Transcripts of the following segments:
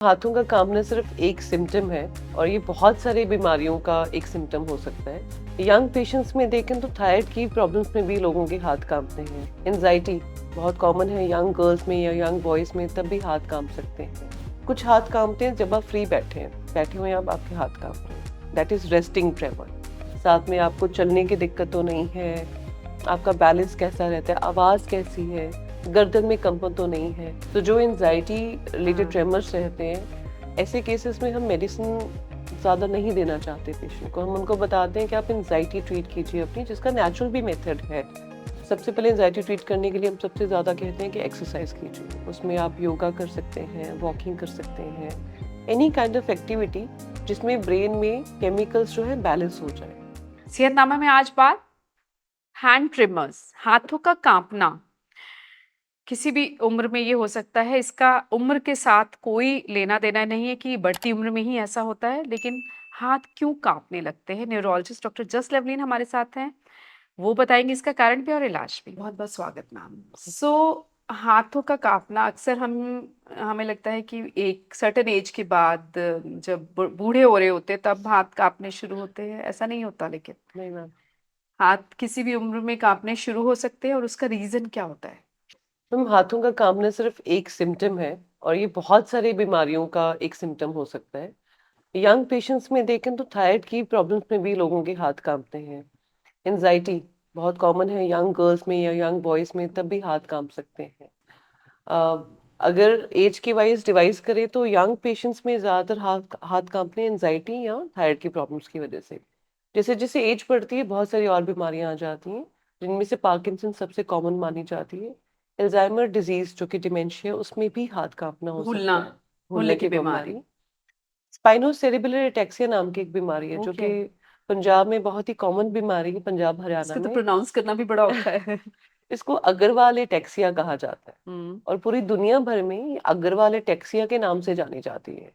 हाथों का काँपना सिर्फ एक सिम्पटम है और ये बहुत सारी बीमारियों का एक सिम्पटम हो सकता है। यंग पेशेंट्स में देखें तो थायराइड की प्रॉब्लम्स में भी लोगों के हाथ काँपते हैं। एंजाइटी बहुत कॉमन है यंग गर्ल्स में या यंग बॉयज़ में, तब भी हाथ काँप सकते हैं। कुछ हाथ काँपते हैं जब आप फ्री बैठे हुए हैं आप, आपके हाथ काँप रहे हैं। That is resting tremor. साथ में आपको चलने की दिक्कत तो नहीं है, आपका बैलेंस कैसा रहता है, आवाज़ कैसी है, गर्दन में कंपन तो नहीं है। तो जो एंजाइटी रिलेटेड ट्रेमर्स रहते हैं, ऐसे केसेस में हम मेडिसिन ज़्यादा नहीं देना चाहते पेशेंट को। हम उनको बताते हैं कि आप एंजाइटी ट्रीट कीजिए अपनी, जिसका नेचुरल भी मेथड है। सबसे पहले एंजाइटी ट्रीट करने के लिए हम सबसे ज़्यादा कहते हैं कि एक्सरसाइज कीजिए। उसमें आप योगा कर सकते हैं, वॉकिंग कर सकते हैं, एनी काइंड ऑफ एक्टिविटी जिसमें ब्रेन में केमिकल्स जो है बैलेंस हो जाए। सेहतनामा में आज बात हैंड ट्रिमर्स, हाथों का कांपना किसी भी उम्र में ये हो सकता है। इसका उम्र के साथ कोई लेना देना नहीं है कि बढ़ती उम्र में ही ऐसा होता है, लेकिन हाथ क्यों कांपने लगते हैं? न्यूरोलॉजिस्ट डॉक्टर जस लेवलिन हमारे साथ हैं। वो बताएंगे इसका कारण भी और इलाज भी। बहुत बहुत स्वागत मैम। हाथों का कांपना अक्सर हम हमें लगता है कि एक सर्टेन एज के बाद जब बूढ़े हो रहे होते हैं तब हाथ कांपने शुरू होते हैं। ऐसा नहीं होता, लेकिन नहीं मैम। हाथ किसी भी उम्र में कांपने शुरू हो सकते हैं और उसका रीजन क्या होता है? हाथों का काँपना सिर्फ एक सिम्पटम है और ये बहुत सारी बीमारियों का एक सिम्पटम हो सकता है। यंग पेशेंट्स में देखें तो थायराइड की प्रॉब्लम्स में भी लोगों के हाथ काँपते हैं। एंजाइटी बहुत कॉमन है यंग गर्ल्स में या यंग बॉयज़ में, तब भी हाथ काँप सकते हैं। अ, अगर एज के वाइज़ डिवाइज़ करें तो यंग पेशेंट्स में ज़्यादातर हाथ हाथ काँपने एंजाइटी या थायराइड की प्रॉब्लम्स की वजह से। जैसे-जैसे एज बढ़ती है बहुत सारी और बीमारियाँ आ जाती हैं, जिनमें से पार्किंसन सबसे कॉमन मानी जाती है। अल्ज़ाइमर डिज़ीज़ जो कि डिमेंशिया, उसमें भी हाथ काँपना हो भूलना, सकता है, भूलने भूलने की की बीमारी। बीमारी। स्पाइनोसेरेब्रल एटेक्सिया नाम की एक बीमारी है, जो ओके। कि पंजाब में बहुत ही कॉमन बीमारी है, पंजाब हरियाणा इसको तो में। प्रोनाउंस करना भी बड़ा औखा है। इसको अग्रवाल एटेक्सिया कहा जाता है हुँ। और पूरी दुनिया भर में ये अग्रवाल एटेक्सिया के नाम से जानी जाती है,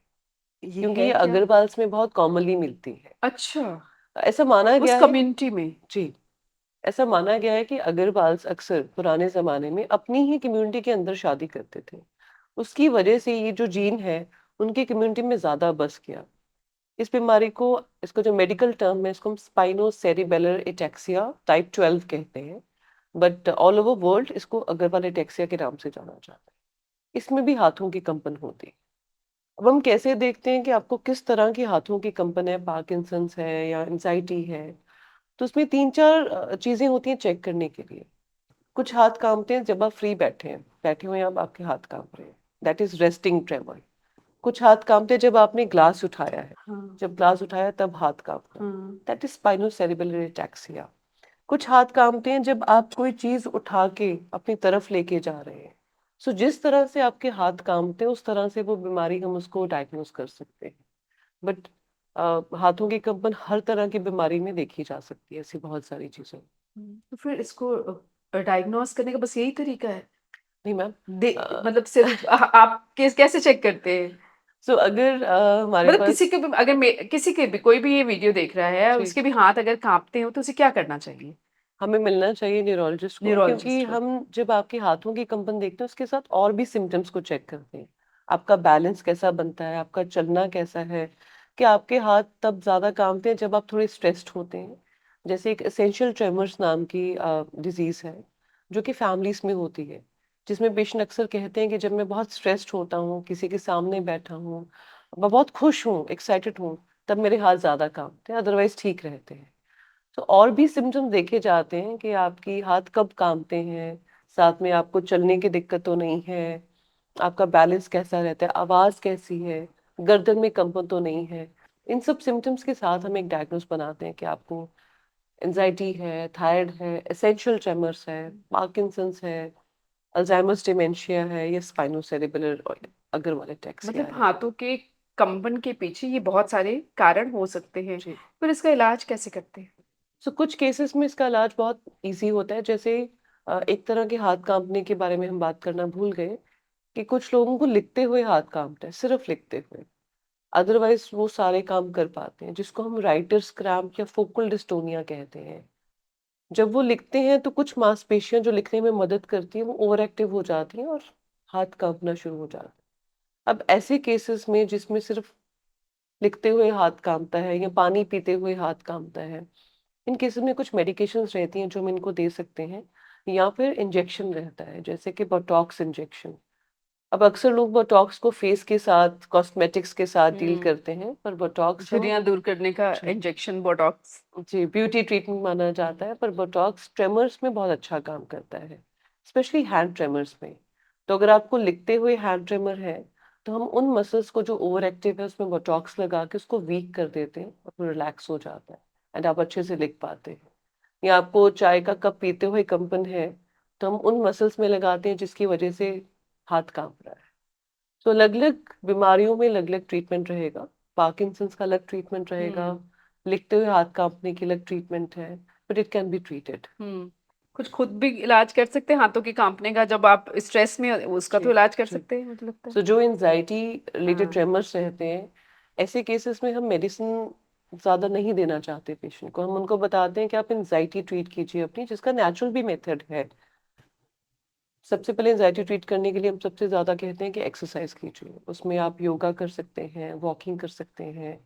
ये क्योंकि है ये क्या? अग्रवाल्स में बहुत कॉमनली मिलती है। अच्छा, ऐसा माना उस गया है कि कम्युनिटी में। जी, ऐसा माना गया है कि अग्रवाल्स अक्सर पुराने ज़माने में अपनी ही कम्युनिटी के अंदर शादी करते थे। उसकी वजह से ये जो जीन है, उनकी कम्युनिटी में ज़्यादा बस गया। इस बीमारी को, इसका जो मेडिकल टर्म है, इसको हम स्पाइनोसेरिबेलर एटेक्सिया टाइप 12 कहते हैं, बट ऑल ओवर वर्ल्ड इसको अग्रवाल एटेक्सिया के नाम से जाना जाता है। इसमें भी हाथों की कंपन होती है। अब हम कैसे देखते हैं कि आपको किस तरह की हाथों की कंपन है, पार्किंसंस है या एंजाइटी है? तो उसमें 3-4 चीज़ें होती हैं चेक करने के लिए। कुछ हाथ काँपते हैं जब आप फ्री बैठे हुए हैं आप, आपके हाथ काँप रहे हैं। That is resting tremor. कुछ हाथ काँपते हैं जब आपने ग्लास उठाया है। हाँ, जब ग्लास उठाया तब हाथ काँपना। हाँ। That is spinocerebellar ataxia. कुछ हाथ काँपते हैं जब आप कोई चीज़ उठा के अपनी तरफ लेके जा रहे हैं। सो जिस तरह से आपके हाथ काँपते हैं, उस तरह से वो बीमारी हम उसको डायग्नोज़ कर सकते हैं। बट हाथों की कंपन हर तरह की बीमारी में देखी जा सकती है, ऐसी बहुत सारी चीज़ें। तो फिर इसको डायग्नोस करने का बस यही तरीका है? नहीं मैम। दे अ, मतलब सिर्फ आप कैसे चेक करते हैं? सो अगर हमारे मतलब पास किसी के भी कोई भी ये वीडियो देख रहा है, जी, उसके भी हाथ अगर काँपते हो तो उसे क्या करना चाहिए? हमें मिलना चाहिए न्यूरोलॉजिस्ट को, क्योंकि न्यूरोलॉजिस्ट को। हम जब आपके हाथों की कंपन देखते हैं, उसके साथ और भी सिम्पटम्स को चेक करते हैं। आपका बैलेंस कैसा बनता है, आपका चलना कैसा है, कि आपके हाथ तब ज़्यादा काँपते हैं जब आप थोड़े स्ट्रेस्ड होते हैं। जैसे एक एसेंशियल ट्रेमर्स नाम की डिज़ीज़ है, जो कि फैमिलीज़ में होती है, जिसमें पेशेंट अक्सर कहते हैं कि जब मैं बहुत स्ट्रेस्ड होता हूँ, किसी के सामने बैठा हूँ, मैं बहुत खुश हूँ, एक्साइटेड हूँ, तब मेरे हाथ ज़्यादा काँपते हैं, अदरवाइज़ ठीक रहते हैं। तो और भी सिम्पटम्स देखे जाते हैं कि आपकी हाथ कब काँपते हैं, साथ में आपको चलने की दिक्कत तो नहीं है, आपका बैलेंस कैसा रहता है, आवाज़ कैसी है, गर्दन में कंपन तो नहीं है। इन सब सिम्पटम्स के साथ हम एक डायग्नोस बनाते हैं कि आपको एंजाइटी है, थायराइड है, एसेंशियल ट्रेमर्स है, पार्किंसंस है, अल्जाइमर्स डिमेंशिया है या स्पाइनोसेरेब्रल अग्रवाल एटेक्सिया मतलब है। हाथों के कंपन के पीछे ये बहुत सारे कारण हो सकते हैं। जी। फिर इसका इलाज कैसे करते हैं? सो कुछ केसेस में इसका इलाज बहुत ईज़ी होता है। जैसे एक तरह के हाथ काँपने के बारे में हम बात करना भूल गए, कि कुछ लोगों को लिखते हुए हाथ काँपता है, सिर्फ़ लिखते हुए। अदरवाइज़ वो सारे काम कर पाते हैं, जिसको हम राइटर्स क्रैम्प या फोकल डिस्टोनिया कहते हैं। जब वो लिखते हैं तो कुछ मांसपेशियाँ जो लिखने में मदद करती हैं, वो ओवर एक्टिव हो जाती हैं और हाथ काँपना शुरू हो जाता है। अब ऐसे केसेस में जिसमें सिर्फ लिखते हुए हाथ कांपता है या पानी पीते हुए हाथ कांपता है, इन केसेस में कुछ मेडिकेशंस रहती हैं जो हम इनको दे सकते हैं, या फिर इंजेक्शन रहता है जैसे कि बोटॉक्स इंजेक्शन। अब अक्सर लोग बोटॉक्स को फेस के साथ, कॉस्मेटिक्स के साथ डील करते हैं, पर बोटॉक्स हम झुर्रियाँ दूर करने का जी इंजेक्शन बोटॉक्स। जी ब्यूटी ट्रीटमेंट माना जाता है, पर बोटॉक्स ट्रेमर्स में बहुत अच्छा काम करता है, स्पेशली हैंड ट्रेमर्स में। तो अगर आपको लिखते हुए हैंड ट्रेमर है, तो हम उन मसल्स को जो ओवर एक्टिव है उसमें बोटॉक्स लगा के उसको वीक कर देते हैं और फिर रिलैक्स हो जाता है, एंड आप अच्छे से लिख पाते हैं। या आपको चाय का कप पीते हुए कंपन है, तो हम उन मसल्स में लगाते हैं जिसकी वजह से हाथ कांप रहा है। तो अलग अलग बीमारियों में अलग अलग ट्रीटमेंट रहेगा। पार्किंसंस का अलग ट्रीटमेंट रहेगा, लिखते हुए हाथ कांपने की अलग ट्रीटमेंट है, but it can be treated. कुछ खुद भी इलाज कर सकते हैं हाथों के कांपने का जब आप स्ट्रेस में, उसका जी तो इलाज कर जी। सकते हैं, मुझे लगता है। सो जो एंजाइटी रिलेटेड हाँ। ट्रेमर्स रहते हैं, ऐसे केसेस में हम मेडिसिन ज्यादा नहीं देना चाहते पेशेंट को। हम उनको बताते हैं कि आप एंजाइटी ट्रीट कीजिए अपनी, जिसका नेचुरल भी मेथड है। सबसे पहले एंजाइटी ट्रीट करने के लिए हम सबसे ज्यादा कहते हैं कि एक्सरसाइज कीजिए। उसमें आप योगा कर सकते हैं, वॉकिंग कर सकते हैं,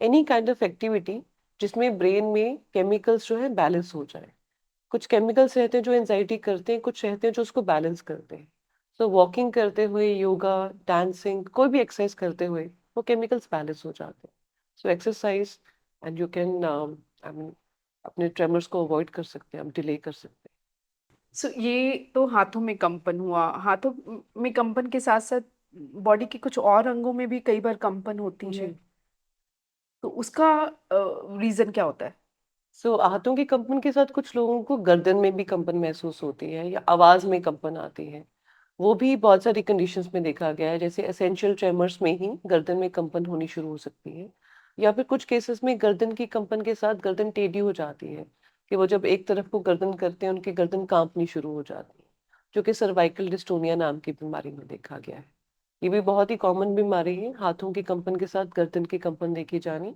एनी काइंड ऑफ एक्टिविटी जिसमें ब्रेन में केमिकल्स जो है बैलेंस हो जाए। कुछ केमिकल्स रहते हैं जो एंजाइटी करते हैं, कुछ रहते हैं जो उसको बैलेंस करते हैं। तो वॉकिंग करते हुए, योगा, डांसिंग, कोई भी एक्सरसाइज करते हुए वो केमिकल्स बैलेंस हो जाते हैं। So exercise, and you can I mean अपने ट्रेमर्स को अवॉइड कर सकते हैं, आप डिले कर सकते सो ये तो हाथों में कंपन हुआ, हाथों में कंपन के साथ साथ बॉडी के कुछ और अंगों में भी कई बार कंपन हैं होती है, जी। तो उसका रीजन क्या होता है? सो हाथों के कंपन के साथ कुछ लोगों को गर्दन में भी कंपन महसूस होती है, या आवाज में कंपन आती है। वो भी बहुत सारी कंडीशंस में देखा गया है, जैसे एसेंशियल ट्रेमर्स में ही गर्दन में कंपन होनी शुरू हो सकती है, या फिर कुछ केसेस में गर्दन की कंपन के साथ गर्दन टेढ़ी हो जाती है, कि वो जब एक तरफ को गर्दन करते हैं उनकी गर्दन कांपनी शुरू हो जाती है, जो कि सर्वाइकल डिस्टोनिया नाम की बीमारी में देखा गया है। ये भी बहुत ही कॉमन बीमारी है, हाथों की कंपन के साथ गर्दन की कंपन देखी जानी।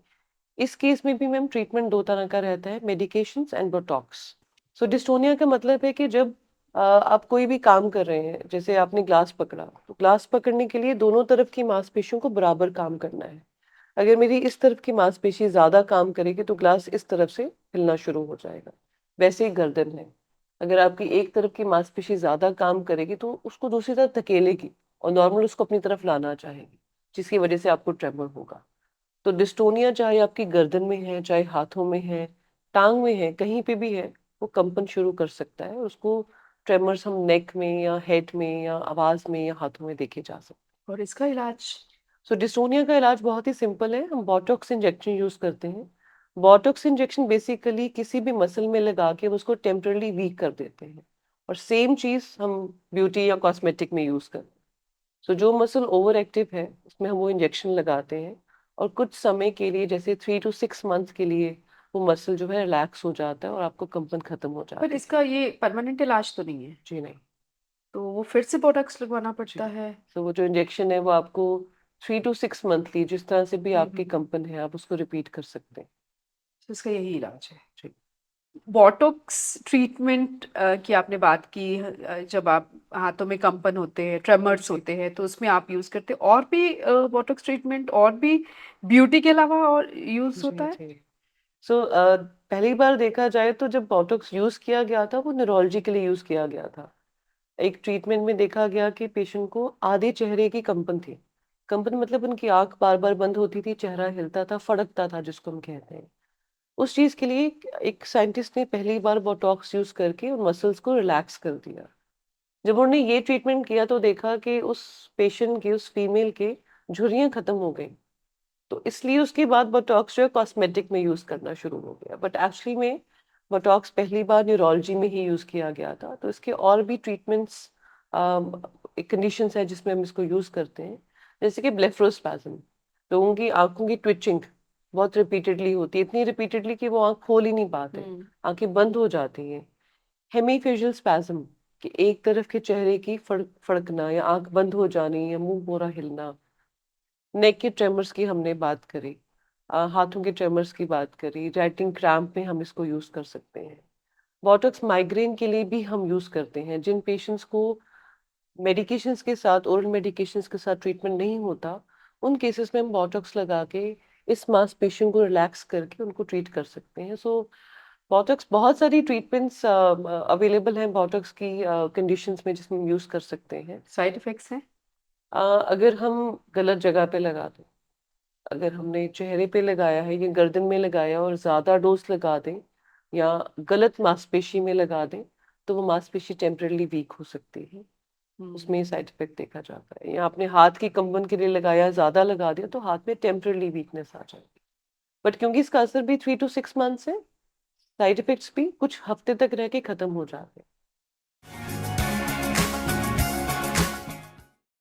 इस केस में भी मैम ट्रीटमेंट दो तरह का रहता है, medications and Botox. So dystonia का मतलब है कि जब आप कोई भी काम कर रहे हैं, जैसे आपने ग्लास पकड़ा, तो ग्लास पकड़ने के लिए दोनों तरफ की मांसपेशियों को बराबर काम करना है। अगर मेरी इस तरफ की मांसपेशी ज्यादा काम करेगी तो ग्लास इस तरफ से हिलना शुरू हो जाएगा। वैसे ही गर्दन है, अगर आपकी एक तरफ की मांसपेशी ज्यादा काम करेगी तो उसको दूसरी तरफ धकेलेगी और नॉर्मल उसको अपनी तरफ लाना चाहेगी, जिसकी वजह से आपको ट्रेमर होगा। तो डिस्टोनिया चाहे आपकी गर्दन में है, चाहे हाथों में है, टांग में है, कहीं पे भी है, वो कंपन शुरू कर सकता है। उसको ट्रेमर्स हम नेक में या हेड में या आवाज में या हाथों में देखे जा सकते और इसका इलाज? हैं। सो डिस्टोनिया का इलाज बहुत ही सिंपल है, हम बोटॉक्स इंजेक्शन यूज करते हैं। बोटॉक्स इंजेक्शन बेसिकली किसी भी मसल में लगा के उसको टेम्परली वीक कर देते हैं, और सेम चीज हम ब्यूटी या कॉस्मेटिक में यूज करते हैं। सो जो मसल ओवर एक्टिव है उसमें हम वो इंजेक्शन लगाते हैं, और कुछ समय के लिए, जैसे 3 to 6 मंथ के लिए, वो मसल जो है रिलैक्स हो जाता है और आपको कंपन खत्म हो पर जाती है। इसका ये परमानेंट इलाज तो नहीं है, जी नहीं। तो वो फिर से बोटॉक्स लगवाना जी। पड़ता है? सो वो जो इंजेक्शन है वो आपको 3 to 6 मंथली, जिस तरह से भी आपकी हम्म। कंपन है, आप उसको रिपीट कर सकते हैं। तो इसका यही इलाज है। जी बोटॉक्स ट्रीटमेंट की आपने बात की, जब आप हाथों में कंपन होते हैं, ट्रेमर्स जी होते हैं, तो उसमें आप यूज करते हैं, और भी बोटॉक्स ट्रीटमेंट और भी ब्यूटी के अलावा और यूज होता जी है? जी। सो पहली बार देखा जाए तो जब बोटॉक्स यूज किया गया था वो न्यूरोलॉजी के लिए यूज किया गया था। एक ट्रीटमेंट में देखा गया कि पेशेंट को आधे चेहरे की कंपन थी। कंपन मतलब उनकी आंख बार बार बंद होती थी, चेहरा हिलता था, फड़कता था, जिसको हम कहते हैं। उस चीज के लिए एक साइंटिस्ट ने पहली बार बोटॉक्स यूज करके उन मसल्स को रिलैक्स कर दिया। जब उन्होंने ये ट्रीटमेंट किया तो देखा कि उस पेशेंट की, उस फीमेल के झुर्रियां खत्म हो गई। तो इसलिए उसके बाद बोटॉक्स जो है कॉस्मेटिक में यूज करना शुरू हो गया, बट एक्चुअली में बोटॉक्स पहली बार न्यूरोलॉजी में ही यूज किया गया था। तो इसके और भी ट्रीटमेंट्स, कंडीशंस है जिसमें हम इसको यूज करते हैं, जैसे कि ब्लेफरोस्पैज्म। लोगों की आंखों की ट्विचिंग बहुत रिपीटेडली होती है, इतनी रिपीटेडली कि वो आंख खोल ही नहीं पाते, हम्म। आंखें बंद हो जाती हैं। हेमीफेशियल स्पैज्म, कि एक तरफ के चेहरे की फड़कना या आंख बंद हो जानी या मुंह पूरा हिलना। नेक के ट्रेमर्स की हमने बात करी, हाथों के ट्रेमर्स की बात करी, राइटिंग क्रैम्प में हम इसको यूज कर सकते हैं। बोटॉक्स माइग्रेन के लिए भी हम यूज करते हैं। जिन पेशेंट्स को मेडिकेशंस के साथ, ओरल मेडिकेशंस के साथ ट्रीटमेंट नहीं होता, उन केसेस में हम बोटॉक्स लगा के इस मांसपेशियों को रिलैक्स करके उनको ट्रीट कर सकते हैं। सो बोटॉक्स, बहुत सारी ट्रीटमेंट्स अवेलेबल हैं बोटॉक्स की कंडीशंस में, जिसमें यूज कर सकते हैं। साइड इफेक्ट्स हैं? अगर हम गलत जगह पे लगा दें, अगर हमने चेहरे पे लगाया है या गर्दन में लगाया और ज्यादा डोज लगा दें या गलत मांसपेशी में लगा दें, तो वो मांसपेशी टेम्परली वीक हो सकती है, उसमें साइड इफेक्ट देखा जाता है। या आपने हाथ की कंबन के लिए लगाया, ज्यादा लगा दिया, तो हाथ में टेम्परली वीकनेस आ जाएगी। बट क्योंकि इसका असर भी 3 to 6 मंथ्स है, साइड इफेक्ट्स भी कुछ हफ्ते तक रह के खत्म हो जाते हैं।